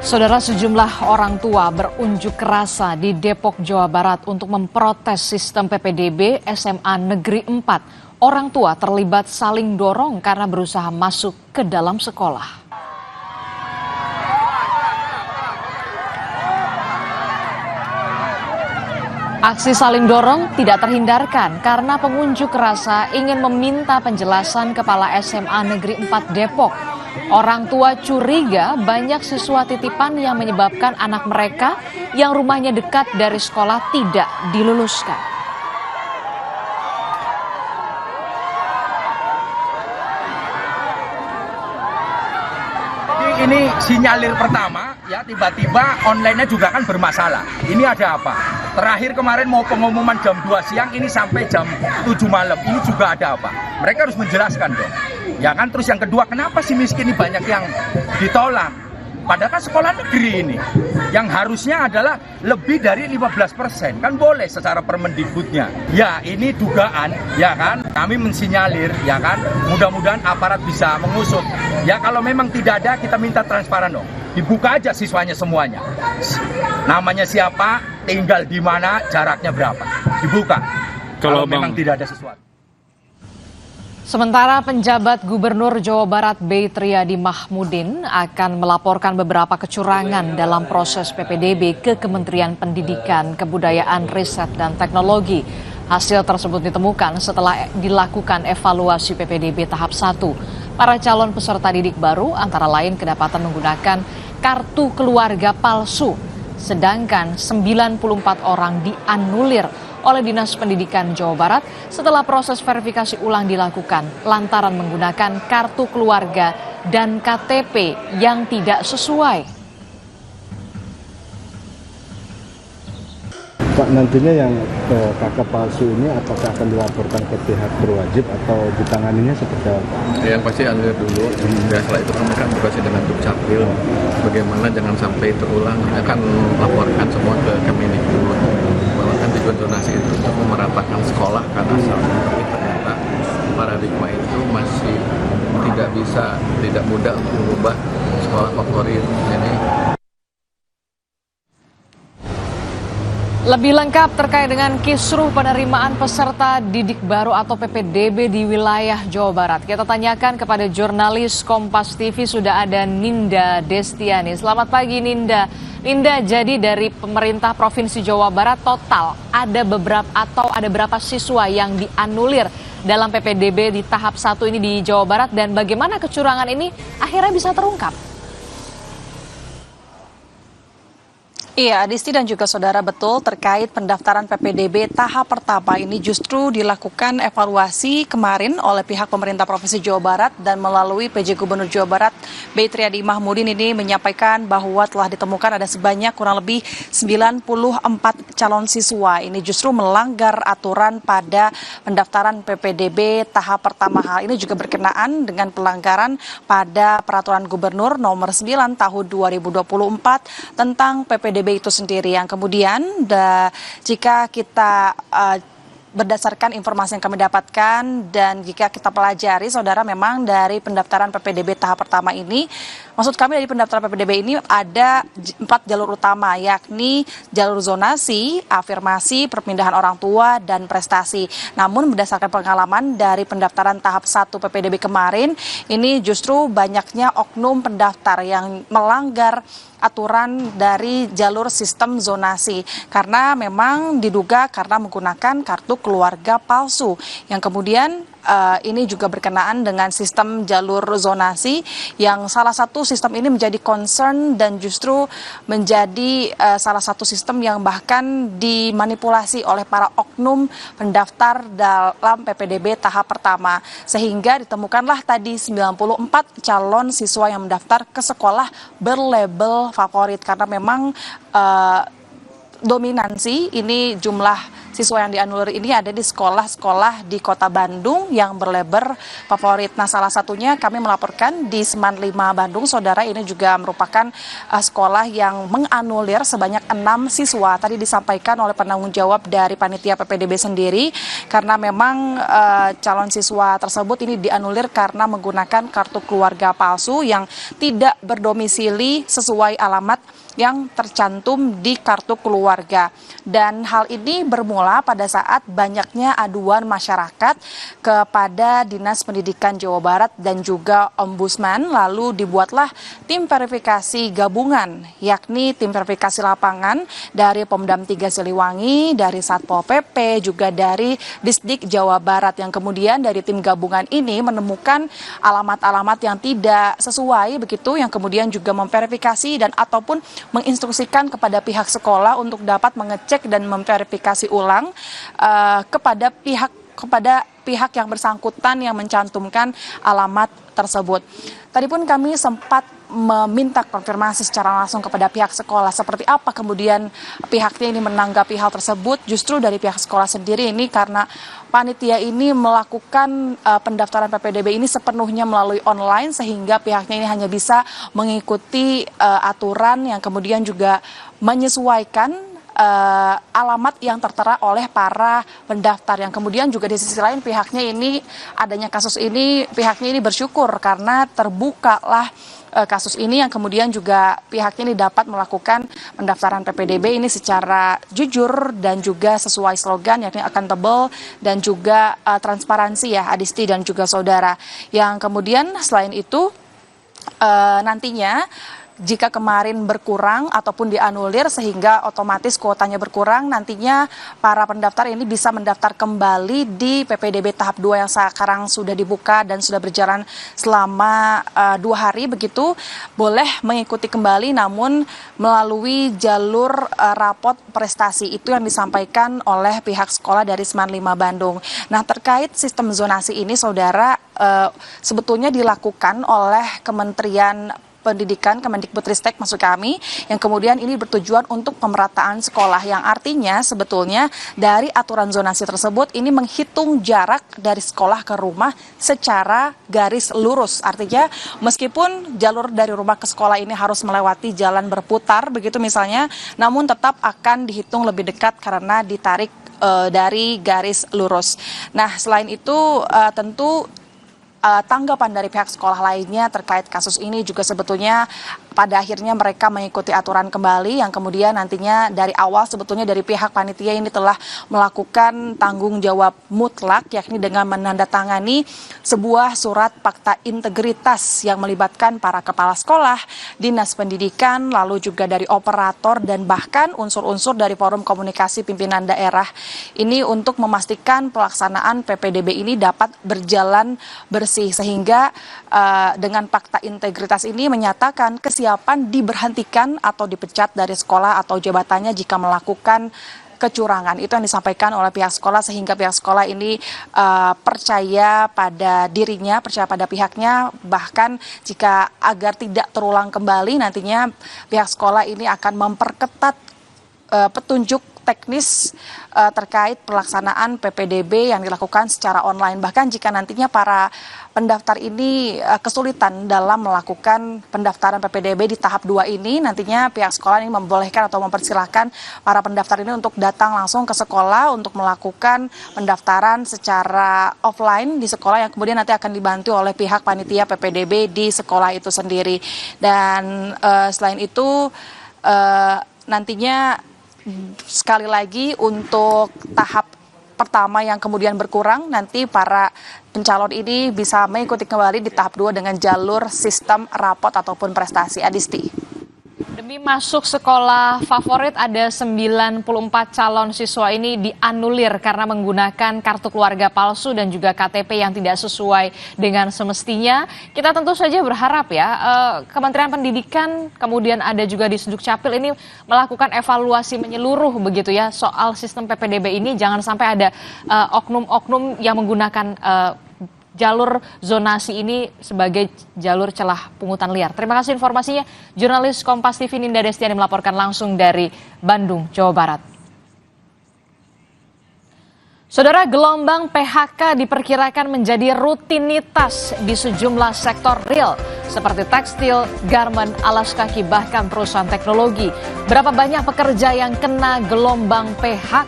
Saudara, sejumlah orang tua berunjuk rasa di Depok, Jawa Barat untuk memprotes sistem PPDB SMA Negeri 4. Orang tua terlibat saling dorong karena berusaha masuk ke dalam sekolah. Aksi saling dorong tidak terhindarkan karena pengunjuk rasa ingin meminta penjelasan Kepala SMA Negeri 4 Depok. Orang tua curiga banyak siswa titipan yang menyebabkan anak mereka yang rumahnya dekat dari sekolah tidak diluluskan. Ini sinyalir pertama, ya tiba-tiba online-nya juga kan bermasalah. Ini ada apa? Terakhir kemarin mau pengumuman jam 2 siang, ini sampai jam 7 malam. Ini juga ada apa? Mereka harus menjelaskan dong. Ya kan, terus yang kedua, kenapa si miskin ini banyak yang ditolak? Padahal kan sekolah negeri ini, yang harusnya adalah lebih dari 15%. Kan boleh secara Permendikbudnya. Ya ini dugaan, ya kan, kami mensinyalir, ya kan, mudah-mudahan aparat bisa mengusut. Ya kalau memang tidak ada, kita minta transparan dong. Dibuka aja siswanya semuanya. Namanya siapa, tinggal di mana, jaraknya berapa. Dibuka. Kalau memang tidak ada sesuatu. Sementara penjabat Gubernur Jawa Barat B. Triadi Mahmudin akan melaporkan beberapa kecurangan dalam proses PPDB ke Kementerian Pendidikan, Kebudayaan, Riset, dan Teknologi. Hasil tersebut ditemukan setelah dilakukan evaluasi PPDB tahap 1. Para calon peserta didik baru antara lain kedapatan menggunakan kartu keluarga palsu, sedangkan 94 orang dianulir oleh Dinas Pendidikan Jawa Barat setelah proses verifikasi ulang dilakukan lantaran menggunakan kartu keluarga dan KTP yang tidak sesuai. Pak, nantinya yang KK palsu ini apakah akan dilaporkan ke pihak berwajib atau ditanganinya seperti apa? Yang pasti anulir dulu, setelah itu kami akan berkoordinasi dengan Dukcapil. Bagaimana jangan sampai terulang, kami akan laporkan semua ke Kemendikbud. Bahwa kan tujuan zonasi itu untuk memeratakan sekolah kan asalnya, tapi ternyata paradigma itu masih tidak mudah untuk mengubah sekolah favorit. Jadi lebih lengkap terkait dengan kisruh penerimaan peserta didik baru atau PPDB di wilayah Jawa Barat, kita tanyakan kepada jurnalis Kompas TV, sudah ada Ninda Destiani. Selamat pagi Ninda. Ninda, jadi dari pemerintah Provinsi Jawa Barat total ada berapa siswa yang dianulir dalam PPDB di tahap 1 ini di Jawa Barat, dan bagaimana kecurangan ini akhirnya bisa terungkap? Iya, Adisti dan juga saudara, betul terkait pendaftaran PPDB tahap pertama ini justru dilakukan evaluasi kemarin oleh pihak pemerintah Provinsi Jawa Barat, dan melalui PJ Gubernur Jawa Barat B. Triadi Mahmudin ini menyampaikan bahwa telah ditemukan ada sebanyak kurang lebih 94 calon siswa ini justru melanggar aturan pada pendaftaran PPDB tahap pertama. Hal ini juga berkenaan dengan pelanggaran pada Peraturan Gubernur Nomor 9 Tahun 2024 tentang PPDB itu sendiri, yang kemudian jika kita berdasarkan informasi yang kami dapatkan dan jika kita pelajari, saudara, memang dari pendaftaran PPDB tahap pertama ini, maksud kami dari pendaftaran PPDB ini ada 4 jalur utama, yakni jalur zonasi, afirmasi, perpindahan orang tua, dan prestasi. Namun berdasarkan pengalaman dari pendaftaran tahap 1 PPDB kemarin, ini justru banyaknya oknum pendaftar yang melanggar aturan dari jalur sistem zonasi, karena memang diduga karena menggunakan kartu keluarga palsu, yang kemudian ini juga berkenaan dengan sistem jalur zonasi, yang salah satu sistem ini menjadi concern dan justru menjadi salah satu sistem yang bahkan dimanipulasi oleh para oknum pendaftar dalam PPDB tahap pertama, sehingga ditemukanlah tadi 94 calon siswa yang mendaftar ke sekolah berlabel favorit, karena memang dominansi ini jumlah siswa yang dianulir ini ada di sekolah-sekolah di Kota Bandung yang berlabel favorit. Nah, salah satunya kami melaporkan di Seman 5 Bandung, saudara, ini juga merupakan sekolah yang menganulir sebanyak 6 siswa. Tadi disampaikan oleh penanggung jawab dari panitia PPDB sendiri, karena memang calon siswa tersebut ini dianulir karena menggunakan kartu keluarga palsu yang tidak berdomisili sesuai alamat yang tercantum di kartu keluarga. Dan hal ini bermula pada saat banyaknya aduan masyarakat kepada Dinas Pendidikan Jawa Barat dan juga Ombudsman, lalu dibuatlah tim verifikasi gabungan, yakni tim verifikasi lapangan dari Pomdam 3 Siliwangi, dari Satpol PP, juga dari Disdik Jawa Barat, yang kemudian dari tim gabungan ini menemukan alamat-alamat yang tidak sesuai begitu, yang kemudian juga memverifikasi dan ataupun menginstruksikan kepada pihak sekolah untuk dapat mengecek dan memverifikasi ulang kepada pihak yang bersangkutan yang mencantumkan alamat tersebut. Tadi pun kami sempat meminta konfirmasi secara langsung kepada pihak sekolah seperti apa kemudian pihaknya ini menanggapi hal tersebut. Justru dari pihak sekolah sendiri ini, karena panitia ini melakukan pendaftaran PPDB ini sepenuhnya melalui online, sehingga pihaknya ini hanya bisa mengikuti aturan yang kemudian juga menyesuaikan alamat yang tertera oleh para pendaftar. Yang kemudian juga di sisi lain pihaknya ini, adanya kasus ini, pihaknya ini bersyukur karena terbukalah kasus ini, yang kemudian juga pihaknya ini dapat melakukan pendaftaran PPDB ini secara jujur dan juga sesuai slogan, yakni akuntabel dan juga transparansi, ya Adisti dan juga saudara. Yang kemudian selain itu nantinya jika kemarin berkurang ataupun dianulir sehingga otomatis kuotanya berkurang, nantinya para pendaftar ini bisa mendaftar kembali di PPDB tahap 2 yang sekarang sudah dibuka dan sudah berjalan selama 2 hari begitu, boleh mengikuti kembali namun melalui jalur rapot prestasi. Itu yang disampaikan oleh pihak sekolah dari Seman 5 Bandung. Nah, terkait sistem zonasi ini, saudara, sebetulnya dilakukan oleh Kementerian Pendidikan, Kemendikbudristek maksud kami, yang kemudian ini bertujuan untuk pemerataan sekolah, yang artinya sebetulnya dari aturan zonasi tersebut ini menghitung jarak dari sekolah ke rumah secara garis lurus. Artinya meskipun jalur dari rumah ke sekolah ini harus melewati jalan berputar begitu misalnya, namun tetap akan dihitung lebih dekat karena ditarik dari garis lurus. Nah, selain itu tentu tanggapan dari pihak sekolah lainnya terkait kasus ini juga sebetulnya pada akhirnya mereka mengikuti aturan kembali, yang kemudian nantinya dari awal sebetulnya dari pihak panitia ini telah melakukan tanggung jawab mutlak, yakni dengan menandatangani sebuah surat fakta integritas yang melibatkan para kepala sekolah, dinas pendidikan, lalu juga dari operator dan bahkan unsur-unsur dari forum komunikasi pimpinan daerah ini untuk memastikan pelaksanaan PPDB ini dapat berjalan bersih, sehingga dengan fakta integritas ini menyatakan kesiapan diberhentikan atau dipecat dari sekolah atau jabatannya jika melakukan kecurangan. Itu yang disampaikan oleh pihak sekolah, sehingga pihak sekolah ini percaya pada dirinya, percaya pada pihaknya, bahkan jika agar tidak terulang kembali nantinya pihak sekolah ini akan memperketat petunjuk teknis terkait pelaksanaan PPDB yang dilakukan secara online. Bahkan jika nantinya para pendaftar ini kesulitan dalam melakukan pendaftaran PPDB di tahap 2 ini, nantinya pihak sekolah ini membolehkan atau mempersilahkan para pendaftar ini untuk datang langsung ke sekolah untuk melakukan pendaftaran secara offline di sekolah, yang kemudian nanti akan dibantu oleh pihak panitia PPDB di sekolah itu sendiri. Dan selain itu nantinya sekali lagi untuk tahap pertama yang kemudian berkurang, nanti para pencalon ini bisa mengikuti kembali di tahap 2 dengan jalur sistem rapot ataupun prestasi. Adisti. Demi masuk sekolah favorit, ada 94 calon siswa ini dianulir karena menggunakan kartu keluarga palsu dan juga KTP yang tidak sesuai dengan semestinya. Kita tentu saja berharap ya Kementerian Pendidikan, kemudian ada juga di Suduk Capil ini melakukan evaluasi menyeluruh begitu ya soal sistem PPDB ini. Jangan sampai ada oknum-oknum yang menggunakan jalur zonasi ini sebagai jalur celah pungutan liar. Terima kasih informasinya. Jurnalis Kompas TV Ninda Destiani melaporkan langsung dari Bandung, Jawa Barat. Saudara, gelombang PHK diperkirakan menjadi rutinitas di sejumlah sektor real seperti tekstil, garmen, alas kaki, bahkan perusahaan teknologi. Berapa banyak pekerja yang kena gelombang PHK?